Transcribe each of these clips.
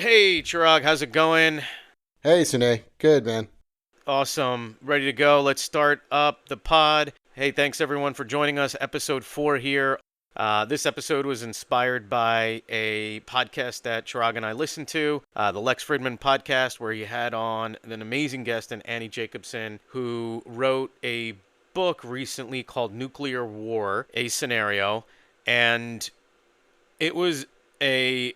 Hey, Chirag, how's it going? Hey, Sune. Good, man. Awesome. Ready to go. Let's start up the pod. Hey, thanks everyone for joining us. Episode 4 here. This episode was inspired by a podcast that Chirag and I listened to, the Lex Fridman podcast, where he had on an amazing guest, and Annie Jacobson, who wrote a book recently called Nuclear War, a Scenario. And it was a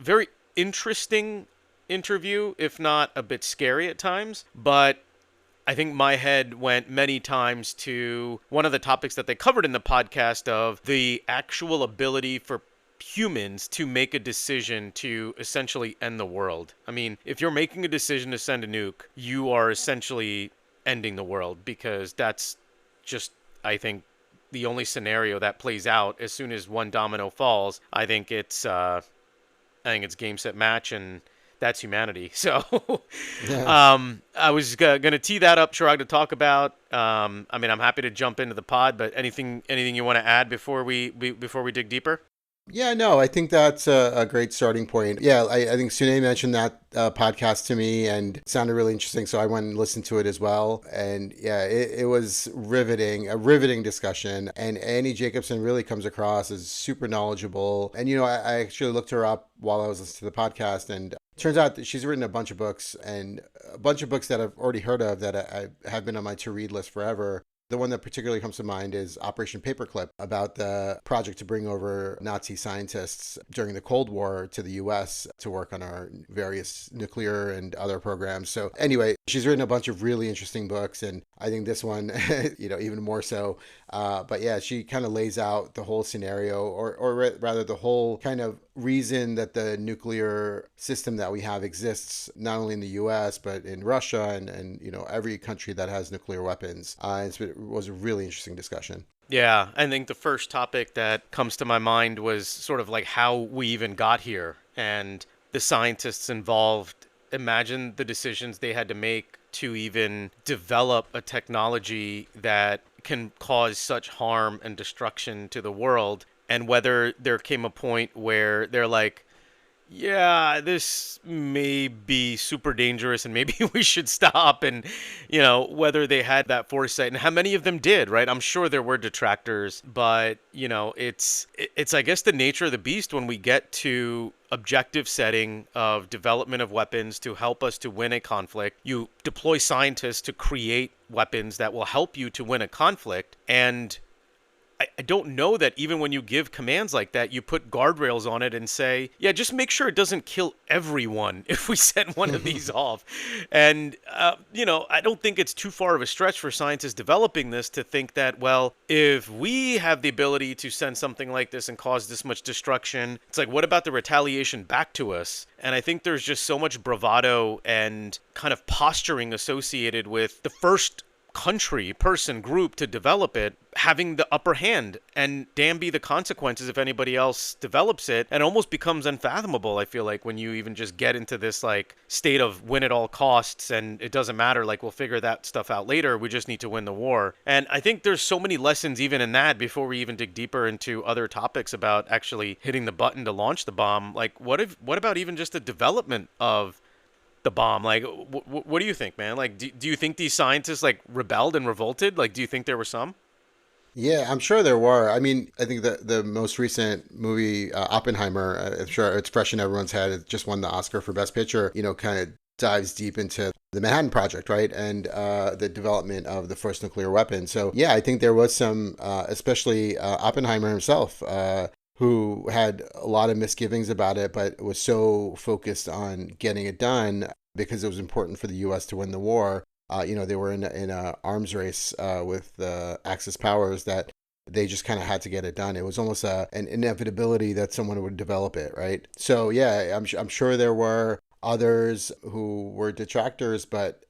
very interesting interview, if not a bit scary at times. But I think my head went many times to one of the topics that they covered in the podcast of the actual ability for humans to make a decision to essentially end the world. I mean, if you're making a decision to send a nuke, you are essentially ending the world because that's just, I think, the only scenario that plays out as soon as one domino falls. I think it's game set match, and that's humanity. So, Yeah. I was gonna tee that up, Chirag, to talk about. I mean, I'm happy to jump into the pod, but anything you want to add before we dig deeper? Yeah, no, I think that's a great starting point. Yeah, I think Sune mentioned that podcast to me and it sounded really interesting. So I went and listened to it as well. And yeah, it was riveting, a riveting discussion. And Annie Jacobson really comes across as super knowledgeable. And, I actually looked her up while I was listening to the podcast, and turns out that she's written a bunch of books, and a bunch of books that I've already heard of that I have been on my to read list forever. The one that particularly comes to mind is Operation Paperclip, about the project to bring over Nazi scientists during the Cold War to the US to work on our various nuclear and other programs. So anyway, she's written a bunch of really interesting books, and I think this one, even more so. But yeah, she kind of lays out the whole scenario, or rather the whole kind of reason that the nuclear system that we have exists, not only in the US, but in Russia and every country that has nuclear weapons. It was a really interesting discussion. Yeah, I think the first topic that comes to my mind was sort of like how we even got here and the scientists involved. Imagine the decisions they had to make to even develop a technology that can cause such harm and destruction to the world, and whether there came a point where they're like, yeah, this may be super dangerous and maybe we should stop. And, whether they had that foresight and how many of them did, right? I'm sure there were detractors, but, it's, I guess, the nature of the beast when we get to objective setting of development of weapons to help us to win a conflict. You deploy scientists to create weapons that will help you to win a conflict. And I don't know that even when you give commands like that, you put guardrails on it and say, yeah, just make sure it doesn't kill everyone if we send one of these off. And, I don't think it's too far of a stretch for scientists developing this to think that, well, if we have the ability to send something like this and cause this much destruction, it's like, what about the retaliation back to us? And I think there's just so much bravado and kind of posturing associated with the first country, person, group to develop it having the upper hand, and damn be the consequences if anybody else develops it. And almost becomes unfathomable, I feel like, when you even just get into this like state of win at all costs, and it doesn't matter, like we'll figure that stuff out later, we just need to win the war. And I think there's so many lessons even in that before we even dig deeper into other topics about actually hitting the button to launch the bomb. Like what about even just the development of the bomb? Like, what do you think, man? Like, do you think these scientists like rebelled and revolted? Like, do you think there were some? Yeah, I'm sure there were. I mean, I think the most recent movie, Oppenheimer, I'm sure it's fresh in everyone's head. It just won the Oscar for Best Picture. Kind of dives deep into the Manhattan Project, right, and the development of the first nuclear weapon. So yeah, I think there was some, especially Oppenheimer himself. Who had a lot of misgivings about it, but was so focused on getting it done because it was important for the U.S. to win the war. They were in a arms race with the Axis powers that they just kind of had to get it done. It was almost an inevitability that someone would develop it, right? So yeah, I'm sure there were others who were detractors, but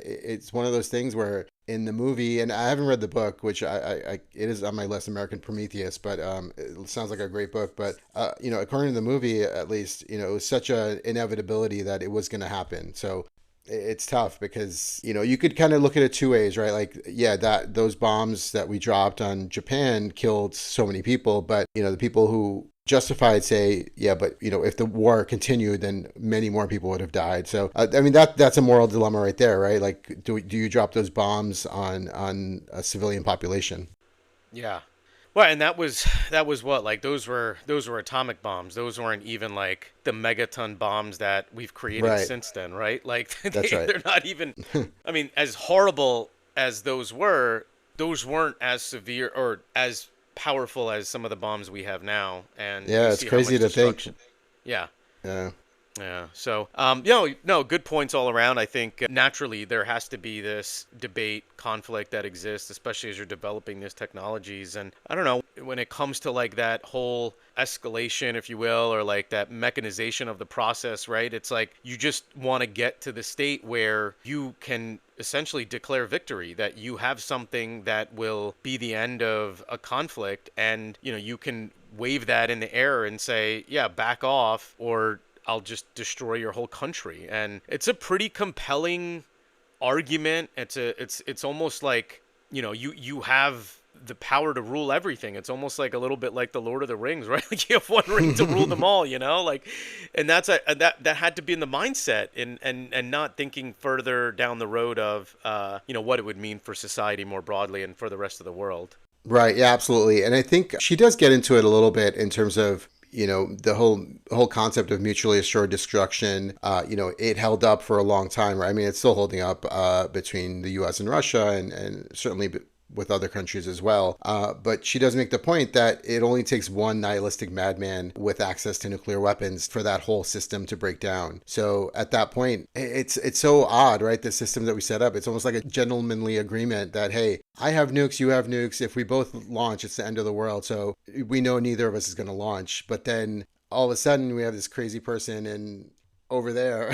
it's one of those things where in the movie, and I haven't read the book, which it is on my list, American Prometheus, but it sounds like a great book. But according to the movie, at least, it was such an inevitability that it was going to happen. So it's tough because you could kind of look at it two ways, right? Like, yeah, that those bombs that we dropped on Japan killed so many people, but the people who justified say, yeah, but if the war continued, then many more people would have died. So I mean that's a moral dilemma right there, right? Like, do you drop those bombs on a civilian population? Yeah. Well, and that was what, like, those were atomic bombs. Those weren't even like the megaton bombs that we've created Right. since then, right? Like That's right. they're not even. I mean, as horrible as those weren't as severe or as powerful as some of the bombs we have now, and we Yeah, it's see how crazy much to think. destruction. Yeah. Yeah. Yeah. So, no, good points all around. I think naturally there has to be this debate, conflict that exists, especially as you're developing these technologies. And I don't know, when it comes to like that whole escalation, if you will, or like that mechanization of the process, right? It's like you just want to get to the state where you can essentially declare victory, that you have something that will be the end of a conflict, and you can wave that in the air and say, yeah, back off, or I'll just destroy your whole country. And it's a pretty compelling argument. It's almost like, you have the power to rule everything. It's almost like a little bit like the Lord of the Rings, right? Like you have one ring to rule them all, like, and that had to be in the mindset, and not thinking further down the road of what it would mean for society more broadly and for the rest of the world. Right. Yeah, absolutely. And I think she does get into it a little bit in terms of, the whole concept of mutually assured destruction. It held up for a long time, right? I mean, it's still holding up between the U.S. and Russia, and certainly with other countries as well. But she does make the point that it only takes one nihilistic madman with access to nuclear weapons for that whole system to break down. So at that point, it's so odd, right? The system that we set up, it's almost like a gentlemanly agreement that, hey, I have nukes, you have nukes. If we both launch, it's the end of the world. So we know neither of us is going to launch. But then all of a sudden, we have this crazy person and over there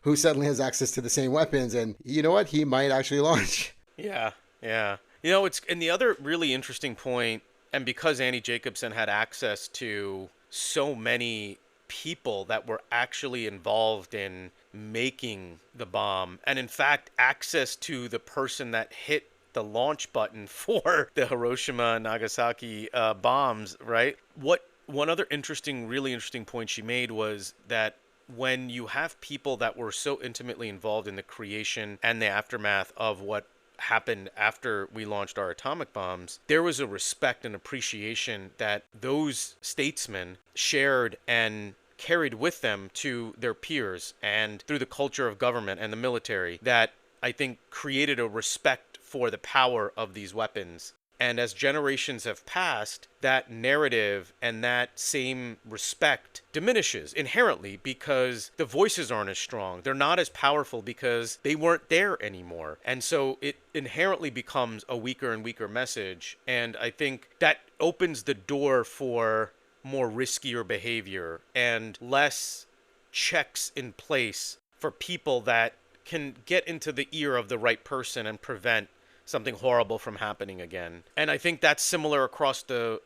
who suddenly has access to the same weapons, and you know what? He might actually launch. Yeah, yeah. It's and the other really interesting point, and because Annie Jacobsen had access to so many people that were actually involved in making the bomb, and in fact, access to the person that hit the launch button for the Hiroshima and Nagasaki bombs, right? What one other really interesting point she made was that when you have people that were so intimately involved in the creation and the aftermath of what happened after we launched our atomic bombs, there was a respect and appreciation that those statesmen shared and carried with them to their peers and through the culture of government and the military, that I think created a respect for the power of these weapons. And as generations have passed, that narrative and that same respect diminishes inherently because the voices aren't as strong. They're not as powerful because they weren't there anymore. And so it inherently becomes a weaker and weaker message. And I think that opens the door for more riskier behavior and less checks in place for people that can get into the ear of the right person and prevent something horrible from happening again. And I think that's similar across the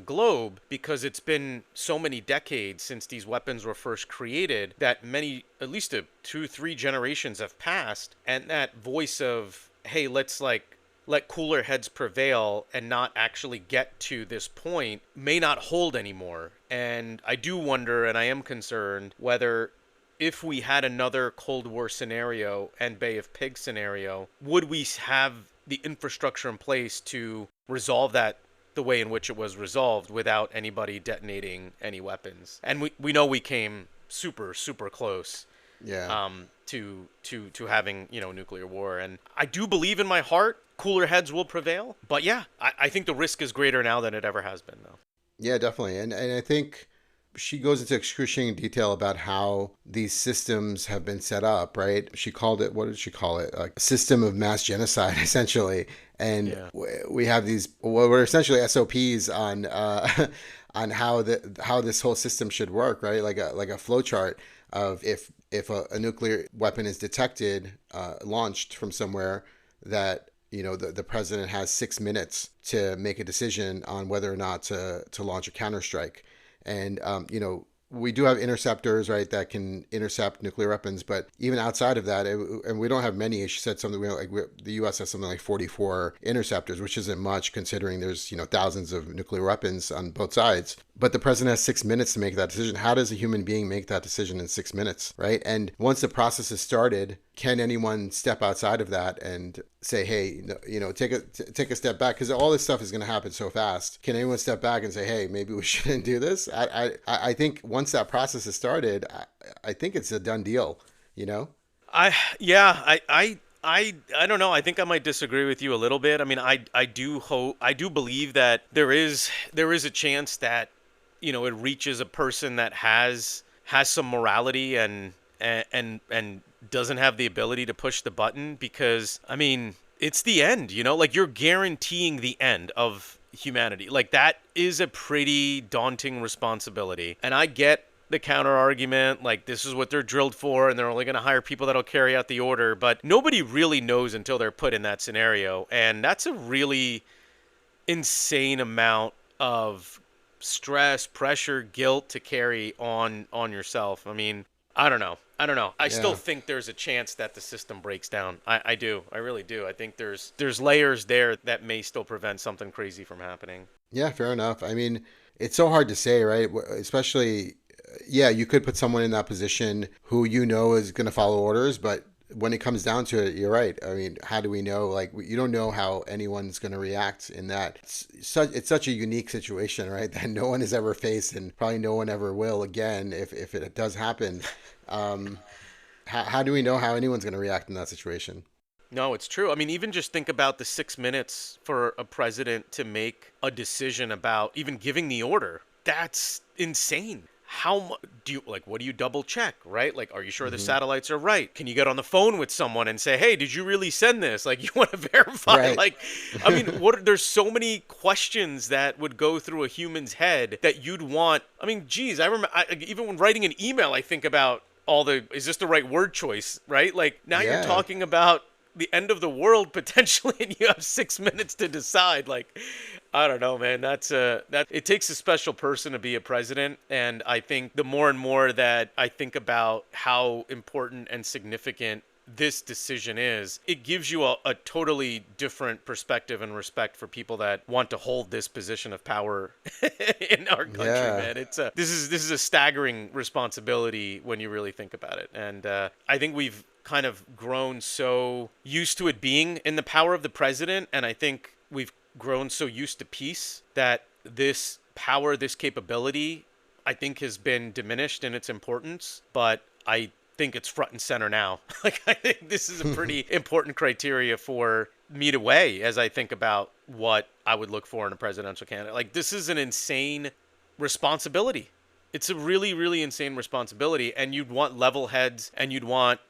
globe, because it's been so many decades since these weapons were first created that many, at least 2-3 generations have passed, and that voice of, hey, let's like let cooler heads prevail and not actually get to this point may not hold anymore. And I do wonder, and I am concerned, whether if we had another Cold War scenario and Bay of Pigs scenario, would we have the infrastructure in place to resolve that the way in which it was resolved without anybody detonating any weapons? And we know we came super, super close Yeah. to having, nuclear war. And I do believe in my heart cooler heads will prevail. But yeah, I think the risk is greater now than it ever has been, though. Yeah, definitely. And I think she goes into excruciating detail about how these systems have been set up, right? She called it, what did she call it? Like a system of mass genocide, essentially. And Yeah. we have these, what were essentially SOPs on on how this whole system should work, right? Like a flow chart of if a nuclear weapon is detected, launched from somewhere, that the president has 6 minutes to make a decision on whether or not to launch a counterstrike. And we do have interceptors, right, that can intercept nuclear weapons. But even outside of that, and we don't have many. She said something the U.S. has something like 44 interceptors, which isn't much considering there's thousands of nuclear weapons on both sides. But the president has 6 minutes to make that decision. How does a human being make that decision in 6 minutes, right? And once the process is started, can anyone step outside of that and say, hey, take a step back? Because all this stuff is going to happen so fast. Can anyone step back and say, hey, maybe we shouldn't do this? I think once that process is started, I think it's a done deal, you know? I yeah, I don't know. I think I might disagree with you a little bit. I mean, I do believe that there is a chance that it reaches a person that has some morality and doesn't have the ability to push the button, because I mean, it's the end, like you're guaranteeing the end of humanity. Like that is a pretty daunting responsibility. And I get the counter argument, like this is what they're drilled for and they're only going to hire people that'll carry out the order, but nobody really knows until they're put in that scenario. And that's a really insane amount of stress, pressure, guilt to carry on yourself. I mean, I don't know. I still Yeah. think there's a chance that the system breaks down. I do. I really do. I think there's layers there that may still prevent something crazy from happening. Yeah, fair enough. I mean, it's so hard to say, right? Especially, yeah, you could put someone in that position who is going to follow orders, but when it comes down to it, you're right. I mean, how do we know? Like, you don't know how anyone's going to react in that. It's such a unique situation, right? That no one has ever faced, and probably no one ever will again if it does happen. Um, how do we know how anyone's going to react in that situation? No, it's true. I mean, even just think about the 6 minutes for a president to make a decision about even giving the order. That's insane. How much do you like? What do you double check, right? Like, are you sure the Hmm. satellites are right? Can you get on the phone with someone and say, "Hey, did you really send this?" Like, you want to verify. Right. Like, I mean, there's so many questions that would go through a human's head that you'd want. I mean, geez, I remember even when writing an email, I think about is this the right word choice, right? Like, now you're Yeah. talking about the end of the world potentially, and you have 6 minutes to decide. Like, I don't know, man. That it takes a special person to be a president, and I think the more and more that I think about how important and significant this decision is, it gives you a totally different perspective and respect for people that want to hold this position of power in our country, Yeah. man. This is a staggering responsibility when you really think about it, and I think we've kind of grown so used to it being in the power of the president, and I think we've grown so used to peace that this power, this capability, I think has been diminished in its importance, but I think it's front and center now. Like, I think this is a pretty important criteria for me to weigh as I think about what I would look for in a presidential candidate. Like, this is an insane responsibility. It's a really, really insane responsibility, and you'd want level heads, and you'd want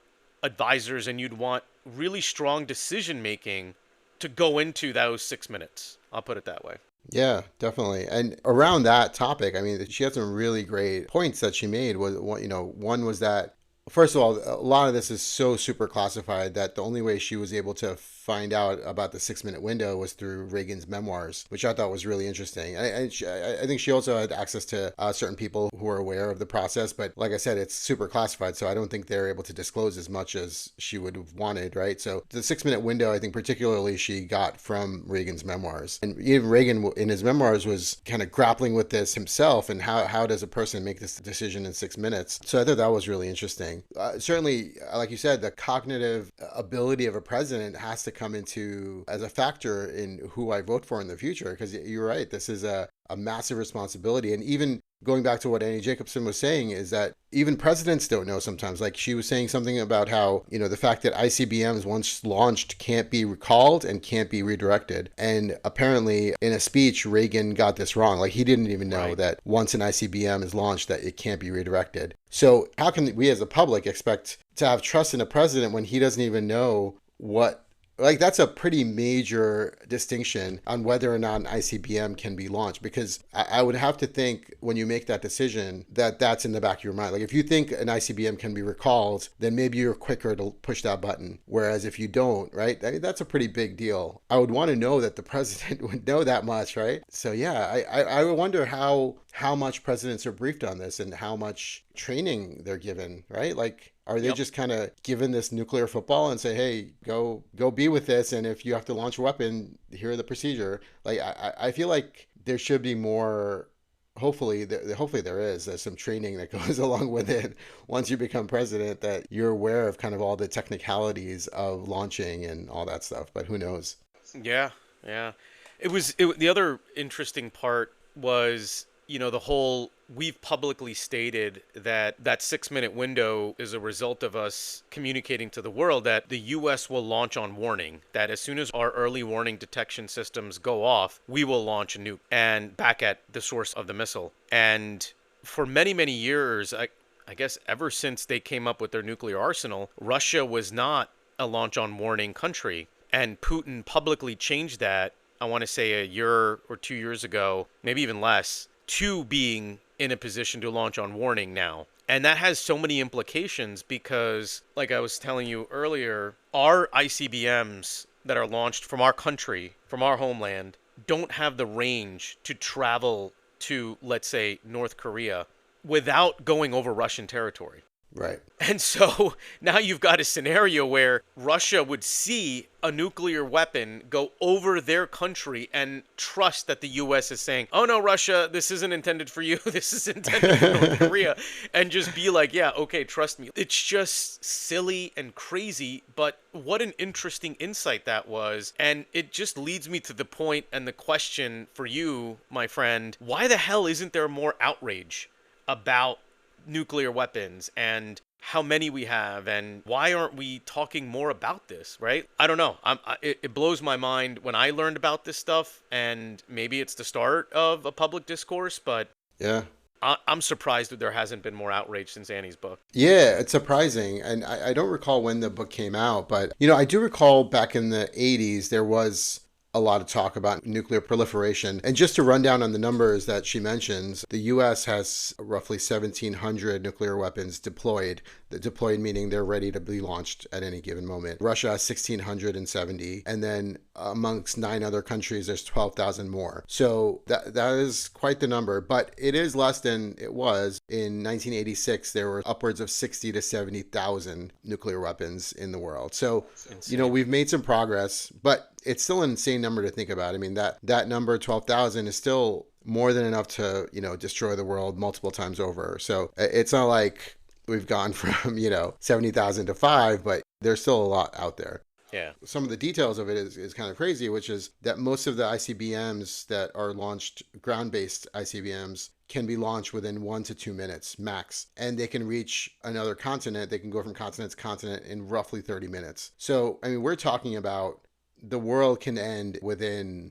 advisors, and you'd want really strong decision making to go into those 6 minutes. I'll put it that way. Yeah, definitely. And around that topic, I mean, she had some really great points that she made. One was that, first of all, a lot of this is so super classified that the only way she was able to find out about the 6 minute window was through Reagan's memoirs, which I thought was really interesting. I think she also had access to certain people who are aware of the process, but like I said, it's super classified, so I don't think they're able to disclose as much as she would have wanted, right? So the 6 minute window, I think particularly she got from Reagan's memoirs. And even Reagan in his memoirs was kind of grappling with this himself, and how does a person make this decision in 6 minutes? So I thought that was really interesting. Certainly, like you said, the cognitive ability of a president has to come into as a factor in who I vote for in the future, because you're right, this is a massive responsibility. And even going back to what Annie Jacobson was saying, is that even presidents don't know sometimes. Like, she was saying something about how, the fact that ICBMs once launched can't be recalled and can't be redirected. And apparently in a speech, Reagan got this wrong. Like, he didn't even know Right. that once an ICBM is launched that it can't be redirected. So how can we as a public expect to have trust in a president when he doesn't even know what, like, that's a pretty major distinction on whether or not an ICBM can be launched, because I would have to think when you make that decision that that's in the back of your mind. Like, if you think an ICBM can be recalled, then maybe you're quicker to push that button. Whereas if you don't, right, that's a pretty big deal. I would want to know that the president would know that much, right? So yeah, I wonder how how much presidents are briefed on this and how much training they're given, right? Like, are they Yep. just kind of given this nuclear football and say, "Hey, go be with this, and if you have to launch a weapon, here are the procedure." Like, I feel like there should be more. Hopefully there is there's some training that goes along with it once you become president, that you're aware of kind of all the technicalities of launching and all that stuff. But who knows? Yeah, yeah. The other interesting part was, the whole we've publicly stated that that 6 minute window is a result of us communicating to the world that the US will launch on warning, that as soon as our early warning detection systems go off, we will launch a nuke and back at the source of the missile. And for many, many years, I guess ever since they came up with their nuclear arsenal, Russia was not a launch on warning country. And Putin publicly changed that, I want to say a year or 2 years ago, maybe even less, to being in a position to launch on warning now. And that has so many implications because, like I was telling you earlier, our ICBMs that are launched from our country, from our homeland, don't have the range to travel to, let's say, North Korea without going over Russian territory. Right. And so now you've got a scenario where Russia would see a nuclear weapon go over their country and trust that the US is saying, "Oh no, Russia, this isn't intended for you. This is intended for North Korea." And just be like, "Yeah, okay, trust me." It's just silly and crazy, but what an interesting insight that was. And it just leads me to the point and the question for you, my friend, why the hell isn't there more outrage about nuclear weapons and how many we have, and why aren't we talking more about this, right? I don't know. It blows my mind when I learned about this stuff, and maybe it's the start of a public discourse, but Yeah. I'm surprised that there hasn't been more outrage since Annie's book. Yeah, it's surprising. And I don't recall when the book came out, but, I do recall back in the 80s, there was a lot of talk about nuclear proliferation. And just to run down on the numbers that she mentions, the US has roughly 1,700 nuclear weapons deployed. The deployed meaning they're ready to be launched at any given moment. Russia has 1,670. And then amongst 9 other countries, there's 12,000 more. So that is quite the number, but it is less than it was. In 1986, there were upwards of 60 to 70,000 nuclear weapons in the world. So, Insane. we've made some progress, but it's still an insane number to think about. I mean, that number, 12,000, is still more than enough to, destroy the world multiple times over. So it's not like we've gone from, 70,000 to 5, but there's still a lot out there. Yeah. Some of the details of it is kind of crazy, which is that most of the ICBMs that are launched, ground-based ICBMs, can be launched within 1 to 2 minutes max. And they can reach another continent. They can go from continent to continent in roughly 30 minutes. So, I mean, we're talking about the world can end within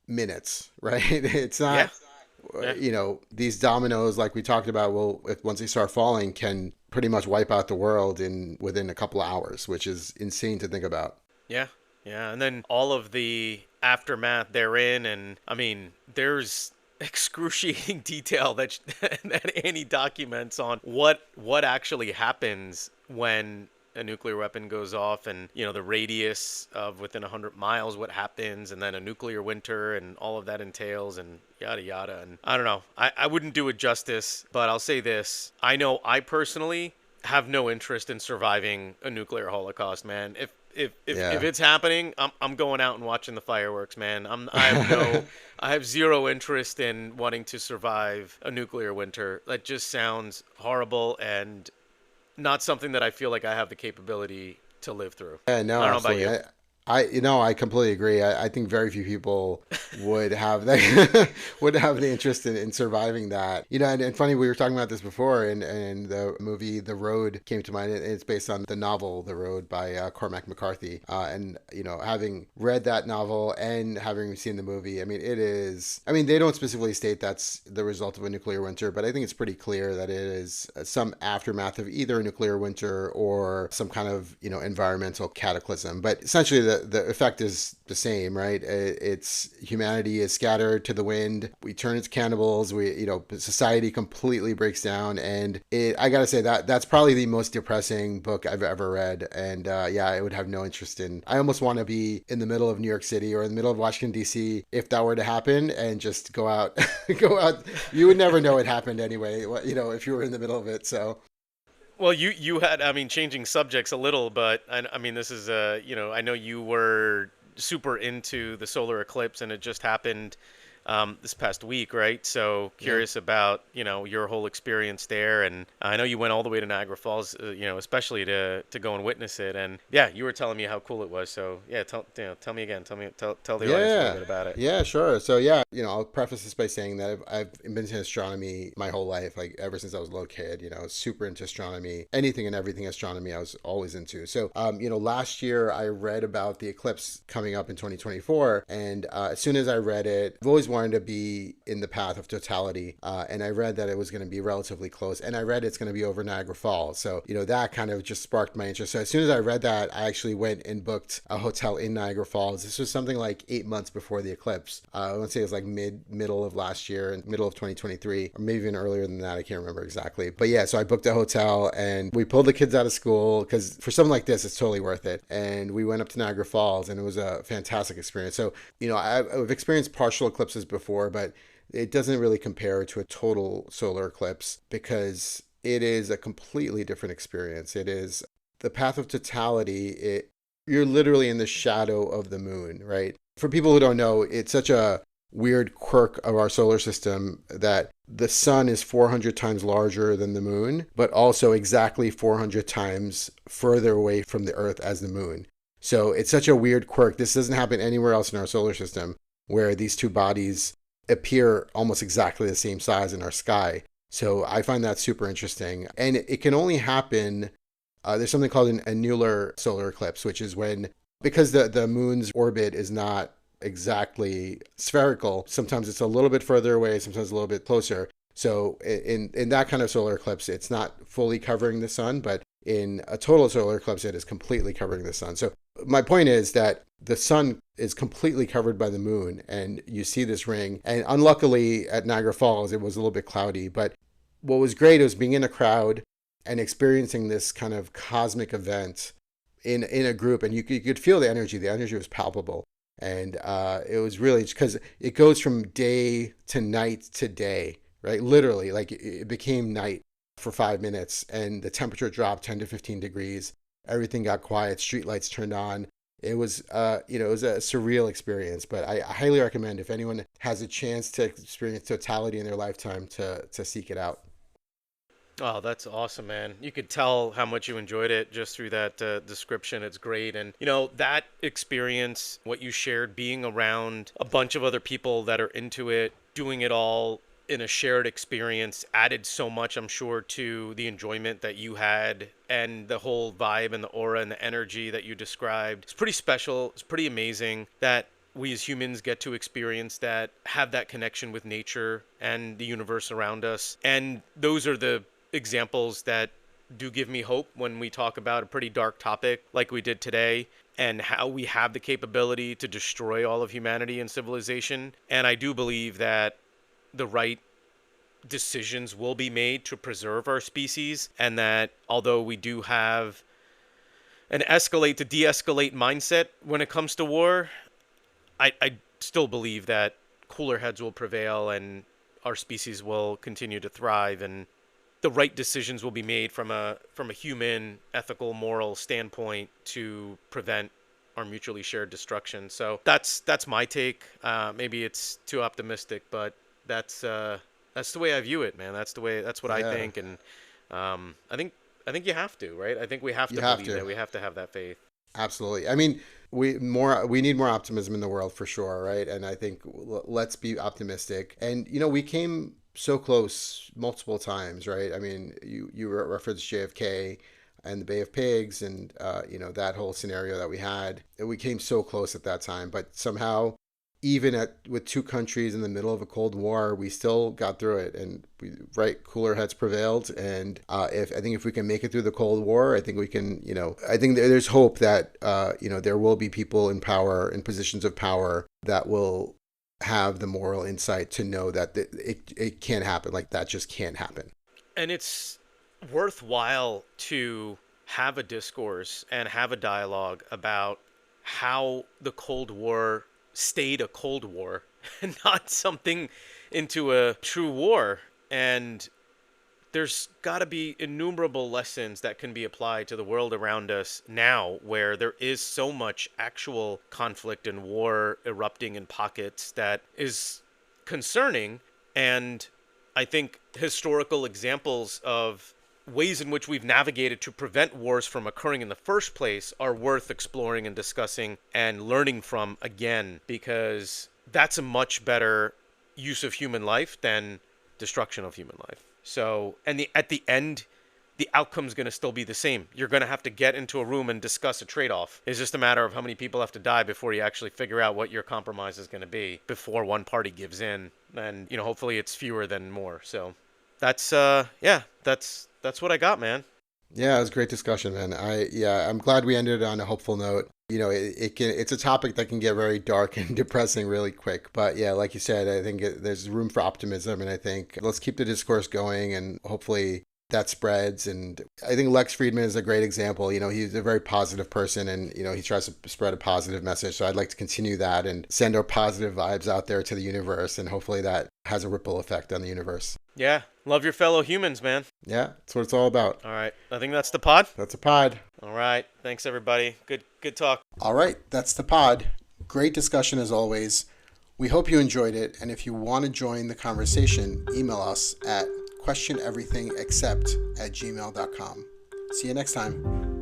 minutes, right? It's not, these dominoes like we talked about, once they start falling, can pretty much wipe out the world within a couple of hours, which is insane to think about. Yeah. Yeah. And then all of the aftermath therein. And I mean, there's excruciating detail that Annie documents on what actually happens when a nuclear weapon goes off, and the radius of within 100 miles, what happens, and then a nuclear winter and all of that entails, and yada yada. And I don't know, I wouldn't do it justice, but I'll say this: I know I personally have no interest in surviving a nuclear holocaust, man. If it's happening, I'm going out and watching the fireworks, man. I have zero interest in wanting to survive a nuclear winter. That just sounds horrible and not something that I feel like I have the capability to live through. Yeah, no, I don't know about absolutely. you. I completely agree. I think very few people would have that would have the interest in surviving that. And funny, we were talking about this before, and the movie The Road came to mind. It's based on the novel The Road by Cormac McCarthy. And having read that novel and having seen the movie, I mean, it is. I mean, they don't specifically state that's the result of a nuclear winter, but I think it's pretty clear that it is some aftermath of either a nuclear winter or some kind of environmental cataclysm. But essentially, the effect is the same, right? It's humanity is scattered to the wind. We turn into cannibals. Society completely breaks down, and I gotta say that's probably the most depressing book I've ever read. And yeah, I would have no interest in. I almost want to be in the middle of New York City or in the middle of Washington D.C. if that were to happen, and just go out, go out. You would never know it happened anyway. If you were in the middle of it. So Well, you had, I mean, changing subjects a little, but I mean, this is I know you were super into the solar eclipse, and it just happened this past week, right? So yeah. curious about your whole experience there, and I know you went all the way to Niagara Falls, especially to go and witness it, and yeah, you were telling me how cool it was. So yeah, tell me again, tell the audience a little Yeah, bit about it. yeah, sure. So yeah, I'll preface this by saying that I've been into astronomy my whole life, like ever since I was a little kid. I was super into astronomy. Anything and everything astronomy, I was always into. So, last year I read about the eclipse coming up in 2024, and as soon as I read it, I've always wanted to be in the path of totality, and I read that it was going to be relatively close, and I read it's going to be over Niagara Falls. So, that kind of just sparked my interest. So as soon as I read that, I actually went and booked a hotel in Niagara Falls. This was something like 8 months before the eclipse. I want to say it was like middle of last year and middle of 2023, or maybe even earlier than that. I can't remember exactly. But yeah, so I booked a hotel and we pulled the kids out of school because for something like this, it's totally worth it. And we went up to Niagara Falls and it was a fantastic experience. So, I've experienced partial eclipses before, but it doesn't really compare to a total solar eclipse because it is a completely different experience. It is the path of totality. You're literally in the shadow of the moon, right? For people who don't know, it's such a weird quirk of our solar system that the sun is 400 times larger than the moon, but also exactly 400 times further away from the earth as the moon. So it's such a weird quirk. This doesn't happen anywhere else in our solar system where these two bodies appear almost exactly the same size in our sky. So I find that super interesting. And it can only happen, there's something called an annular solar eclipse, which is because the moon's orbit is not exactly spherical, sometimes it's a little bit further away, sometimes a little bit closer. So in that kind of solar eclipse, it's not fully covering the sun, but in a total solar eclipse, it is completely covering the sun. So my point is that the sun is completely covered by the moon and you see this ring. And unluckily at Niagara Falls, it was a little bit cloudy, but what was great was being in a crowd and experiencing this kind of cosmic event in a group, and you could feel the energy. The energy was palpable, and it was really because it goes from day to night to day, right? Literally, like it became night for 5 minutes, and the temperature dropped 10 to 15 degrees. Everything got quiet. Streetlights turned on. It was, it was a surreal experience. But I highly recommend if anyone has a chance to experience totality in their lifetime to seek it out. Oh, that's awesome, man. You could tell how much you enjoyed it just through that description. It's great. And, that experience, what you shared, being around a bunch of other people that are into it, doing it all in a shared experience, added so much, I'm sure, to the enjoyment that you had and the whole vibe and the aura and the energy that you described. It's pretty special. It's pretty amazing that we as humans get to experience that, have that connection with nature and the universe around us. And those are the examples that do give me hope when we talk about a pretty dark topic like we did today and how we have the capability to destroy all of humanity and civilization. And I do believe that the right decisions will be made to preserve our species, and that although we do have an escalate to de-escalate mindset when it comes to war, I still believe that cooler heads will prevail and our species will continue to thrive, and the right decisions will be made from a human, ethical, moral standpoint to prevent our mutually shared destruction. So that's my take. Maybe it's too optimistic, but that's the way I view it, man. That's what I Yeah, think, and I think you have to, right? I think we have you to have believe to. that. We have to have that faith. Absolutely. I mean, we need more optimism in the world for sure, right? And I think let's be optimistic. And we came so close multiple times, right? I mean, you referenced JFK and the Bay of Pigs, and that whole scenario that we had. We came so close at that time, but somehow even with two countries in the middle of a Cold War, we still got through it, and cooler heads prevailed. And if I think if we can make it through the Cold War, I think we can. I think there's hope that there will be people in power, in positions of power, that will have the moral insight to know that it can't happen. Like, that just can't happen. And it's worthwhile to have a discourse and have a dialogue about how the Cold War stayed a Cold War and not something into a true war. And there's got to be innumerable lessons that can be applied to the world around us now, where there is so much actual conflict and war erupting in pockets that is concerning. And I think historical examples of ways in which we've navigated to prevent wars from occurring in the first place are worth exploring and discussing and learning from again, because that's a much better use of human life than destruction of human life. So, and at the end, the outcome's going to still be the same. You're going to have to get into a room and discuss a trade-off. It's just a matter of how many people have to die before you actually figure out what your compromise is going to be before one party gives in. And, hopefully it's fewer than more. So that's, that's what I got, man. Yeah, it was a great discussion, man. I'm glad we ended on a hopeful note. It's a topic that can get very dark and depressing really quick. But yeah, like you said, I think there's room for optimism, and I think let's keep the discourse going, and hopefully that spreads. And I think Lex Friedman is a great example. He's a very positive person, and he tries to spread a positive message. So I'd like to continue that and send our positive vibes out there to the universe, and hopefully that has a ripple effect on the universe. Yeah, love your fellow humans, man. Yeah, that's what it's all about. All right, I think that's the pod. That's a pod. All right, thanks everybody. Good talk. All right, that's the pod. Great discussion as always. We hope you enjoyed it, and if you want to join the conversation, email us at questioneverythingexcept@gmail.com. See you next time.